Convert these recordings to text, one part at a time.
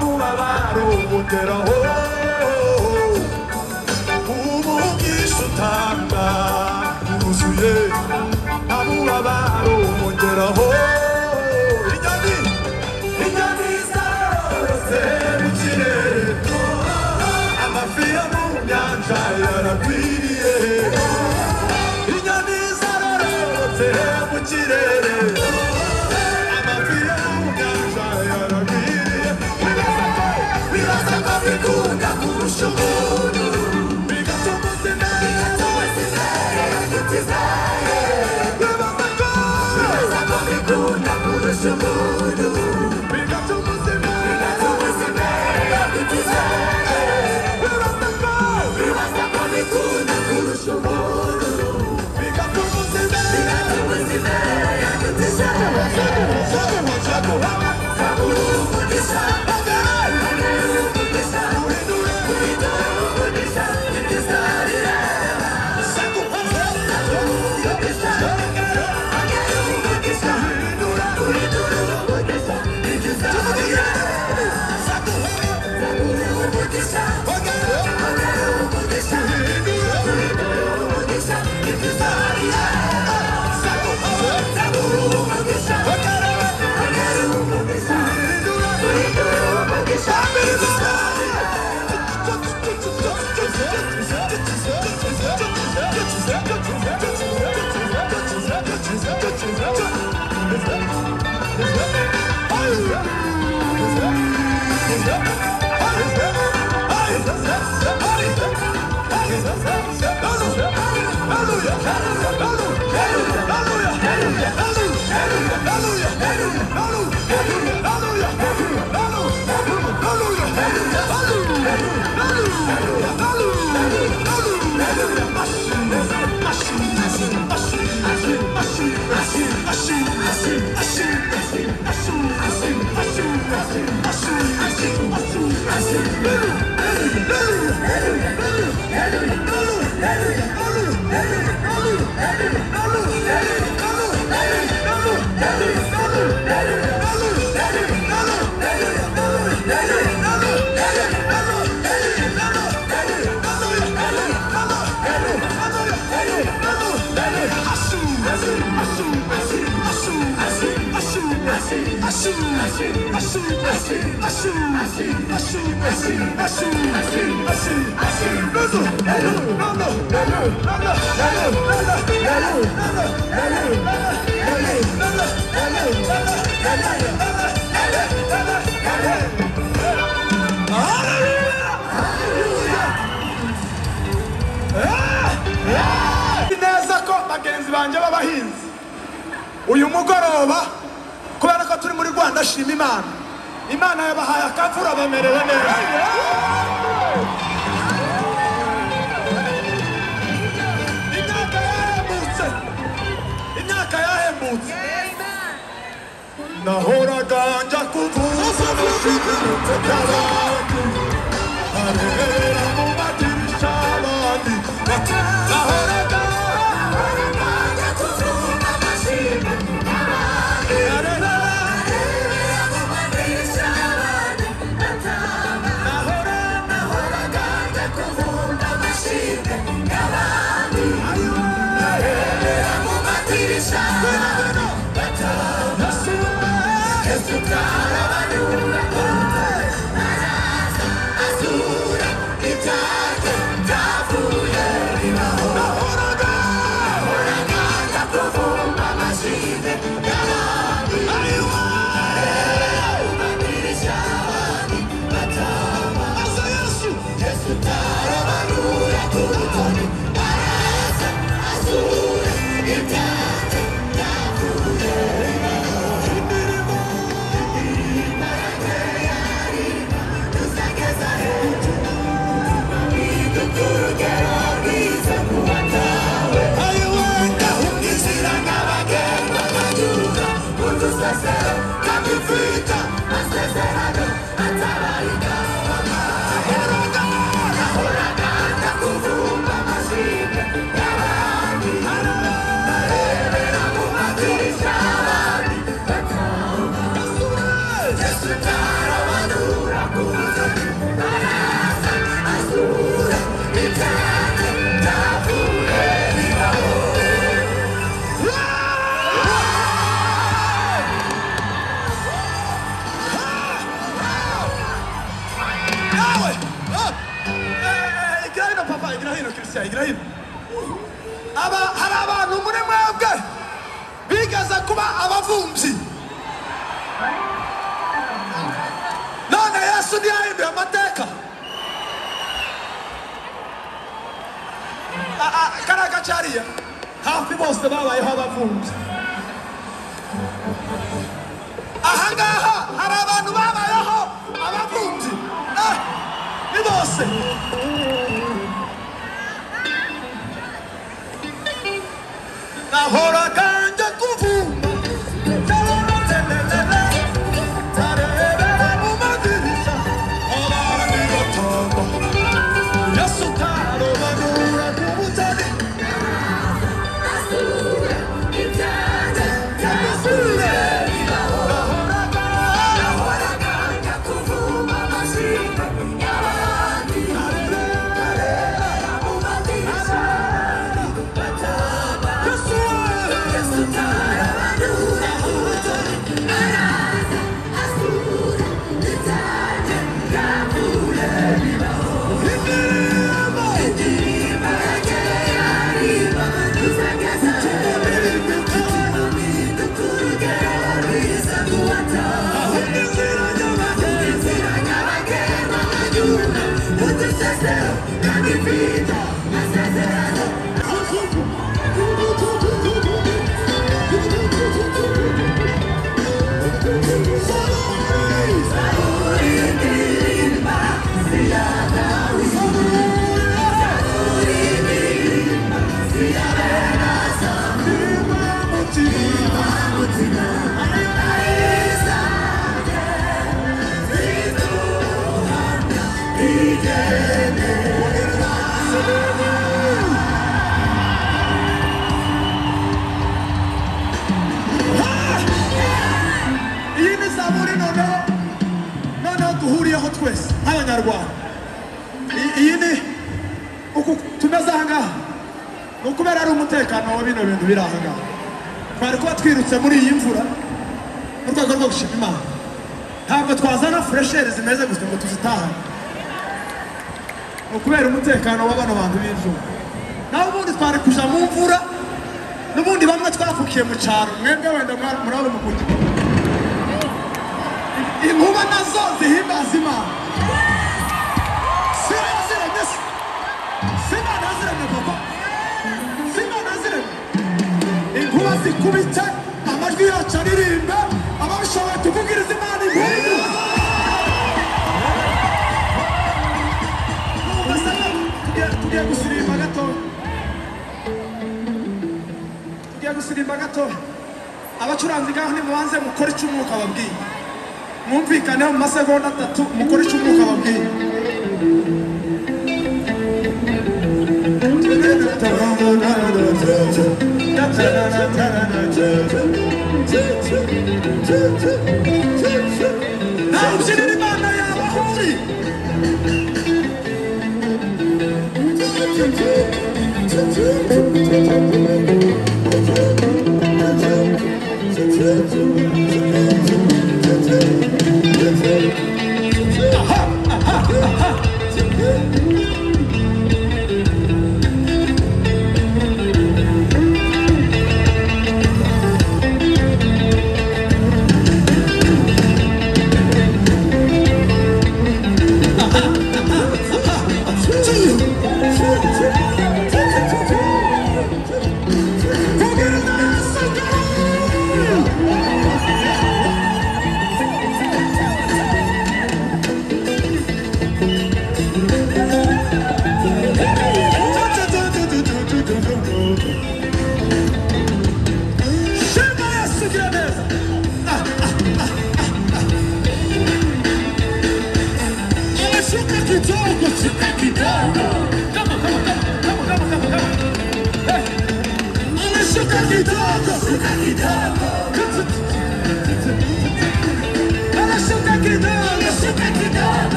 mubabaro ugeraho umugisha utanga wuzuye nta mubabaro ugeraho inyoni zarose mu kirere amafi yo mu nyanja yaragwiriye inyoni zarose mu kirere amafi yo mu nyanja yaragwiriye birasaka bikunda kurusha umuntu bigatuma ubuzima butizaye birasaka bikunda kurusha umuntu bigatuma ubuzima butizaye birasaka bikunda kurusha umuntu bigatuma ubuzima neza ko bagenzi banje b'abahinzi uyu mugoroba kubera ko turi muri Rwanda shima Imana Imana yabahaye akavura bamerewe neza imyaka yahembutse nahoraga njya kuvuza amashyiga y'abandi arebera mu madirisha abandi nahoraga njya kuvuza amashyiga y'abandi arebera mu madirisha abandi nahoraga njya kuvuza amashyiga y'abandi arebera mu madirisha abandi Azura hino Christian igira hino hari abantu muri mwebwe bigeze kuba abavumvyi none Yesu ntiyahinduye amateka karaga cariya hafi bose babayeho abavumvyi ahangaha hari abantu babayeho abavumvyi ni bose nahora kanje kuvumba tarebera mu madirisha abandi batamba Yesu tarobanura ku butare duhuriyeho twese nk'abanyarwanda iyi ni uku tumeze ahangaha ni ukubera ari umutekano wa bino bintu biri ahangaha twari kuba twirutse muri iyi mvura mu rwego rwo gushima Imana ntabwo twazana furesheri zimeze gusa ngo tuzitahane ni ukubera umutekano wa bano bantu b'izuba naho ubundi twari kuja mu mvura n'ubundi bamwe twafukiye mu cyaro mwebwe wenda murabona umukurya inkuba nazo zihimbaza Imana ziremye Imana ziremye papa Imana ziremye inkuba zikubite amajwi yacu aririmba ababishoboye tuvugiriza Imana impundu tugiye gusirimba gato abacuranzi ngaho nimubanze mukore icyo umwuka babwiye mwumvikaneho mu masegonda 3 mukore icyo umwuka babwiye nawe ubyinira Imana yawe aho uri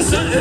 Suka